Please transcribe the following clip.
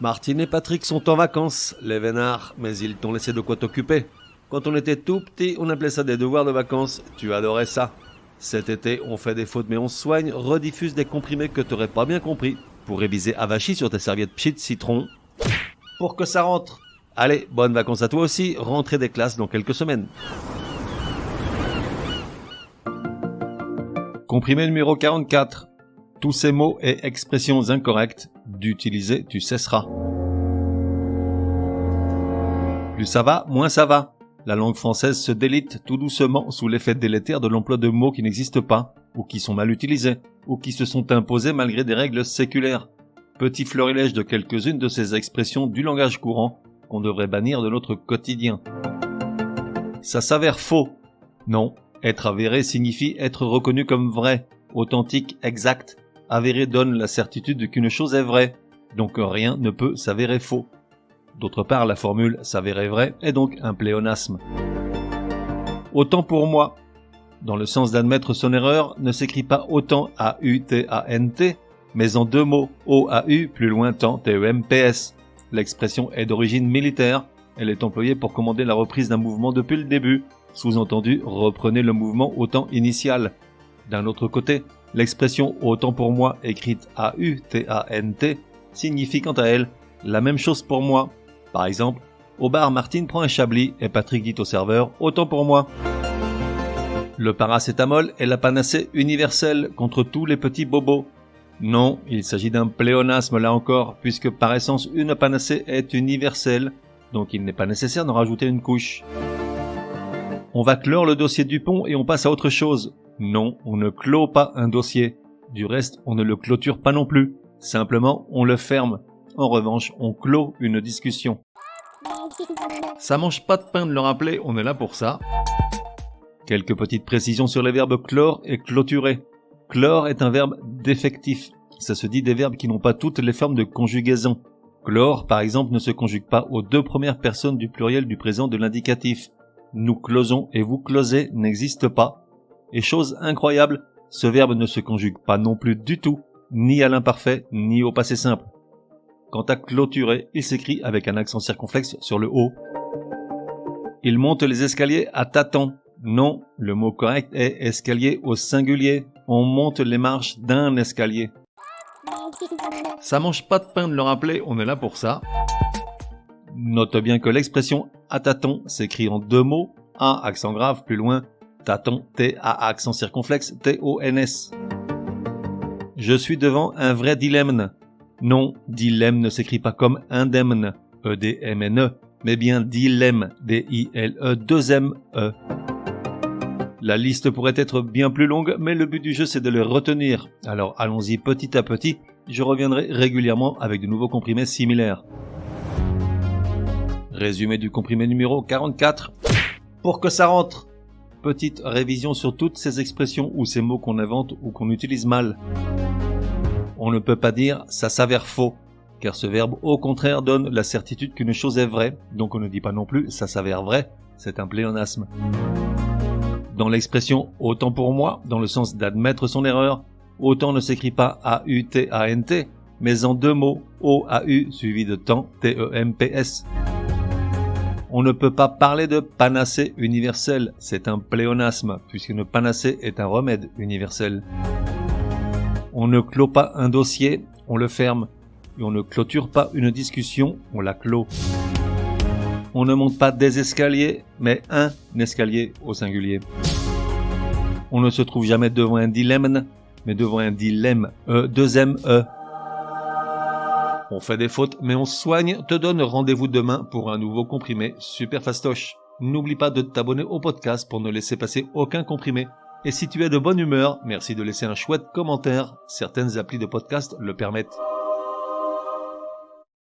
Martine et Patrick sont en vacances, les vénards, mais ils t'ont laissé de quoi t'occuper. Quand on était tout petit, on appelait ça des devoirs de vacances, tu adorais ça. Cet été, on fait des fautes mais on se soigne, rediffuse des comprimés que t'aurais pas bien compris, pour réviser avachi sur tes serviettes pchit citron, pour que ça rentre. Allez, bonnes vacances à toi aussi, rentrée des classes dans quelques semaines. Comprimé numéro 44. Tous ces mots et expressions incorrectes, d'utiliser tu cesseras. Plus ça va, moins ça va. La langue française se délite tout doucement sous l'effet délétère de l'emploi de mots qui n'existent pas, ou qui sont mal utilisés, ou qui se sont imposés malgré des règles séculaires. Petit florilège de quelques-unes de ces expressions du langage courant qu'on devrait bannir de notre quotidien. Ça s'avère faux. Non, être avéré signifie être reconnu comme vrai, authentique, exact. Avéré donne la certitude qu'une chose est vraie, donc rien ne peut s'avérer faux. D'autre part, la formule « s'avérer vrai » est donc un pléonasme. Autant pour moi. Dans le sens d'admettre son erreur, ne s'écrit pas autant A-U-T-A-N-T, mais en deux mots, O-A-U, plus loin tant T-E-M-P-S. L'expression est d'origine militaire, elle est employée pour commander la reprise d'un mouvement depuis le début, sous-entendu « reprenez le mouvement au temps initial ». D'un autre côté, l'expression « autant pour moi » écrite A-U-T-A-N-T signifie quant à elle la même chose pour moi. Par exemple, au bar, Martine prend un chablis et Patrick dit au serveur « autant pour moi ». Le paracétamol est la panacée universelle contre tous les petits bobos. Non, il s'agit d'un pléonasme là encore, puisque par essence une panacée est universelle, donc il n'est pas nécessaire d'en rajouter une couche. On va clore le dossier Dupont et on passe à autre chose. Non, on ne clôt pas un dossier. Du reste, on ne le clôture pas non plus. Simplement, on le ferme. En revanche, on clôt une discussion. Ça mange pas de pain de le rappeler, on est là pour ça. Quelques petites précisions sur les verbes clore et clôturer. Clore est un verbe défectif. Ça se dit des verbes qui n'ont pas toutes les formes de conjugaison. Clore, par exemple, ne se conjugue pas aux deux premières personnes du pluriel du présent de l'indicatif. Nous closons et vous closez n'existe pas. Et chose incroyable, ce verbe ne se conjugue pas non plus du tout, ni à l'imparfait, ni au passé simple. Quant à clôturer, il s'écrit avec un accent circonflexe sur le O. Il monte les escaliers à tâtons. Non, le mot correct est escalier au singulier. On monte les marches d'un escalier. Ça mange pas de pain de le rappeler, on est là pour ça. Note bien que l'expression à tâtons s'écrit en deux mots, A accent grave plus loin, tâton T-A accent circonflexe T-O-N-S. Je suis devant un vrai dilemme. Non, dilemme ne s'écrit pas comme indemne, E-D-M-N-E, mais bien dilemme, D-I-L-E-2-M-E. La liste pourrait être bien plus longue, mais le but du jeu c'est de les retenir. Alors allons-y petit à petit, je reviendrai régulièrement avec de nouveaux comprimés similaires. Résumé du comprimé numéro 44. Pour que ça rentre. Petite révision sur toutes ces expressions ou ces mots qu'on invente ou qu'on utilise mal. On ne peut pas dire « ça s'avère faux », car ce verbe au contraire donne la certitude qu'une chose est vraie, donc on ne dit pas non plus « ça s'avère vrai », c'est un pléonasme. Dans l'expression « autant pour moi », dans le sens d'admettre son erreur, autant ne s'écrit pas A-U-T-A-N-T, mais en deux mots, O-A-U suivi de temps, T-E-M-P-S. On ne peut pas parler de panacée universelle, c'est un pléonasme, puisqu'une panacée est un remède universel. On ne clôt pas un dossier, on le ferme. Et on ne clôture pas une discussion, on la clôt. On ne monte pas des escaliers, mais un escalier au singulier. On ne se trouve jamais devant un dilemme, mais devant un dilemme, E-2-M-E. On fait des fautes, mais on se soigne, te donne rendez-vous demain pour un nouveau comprimé super fastoche. N'oublie pas de t'abonner au podcast pour ne laisser passer aucun comprimé. Et si tu es de bonne humeur, merci de laisser un chouette commentaire, certaines applis de podcast le permettent.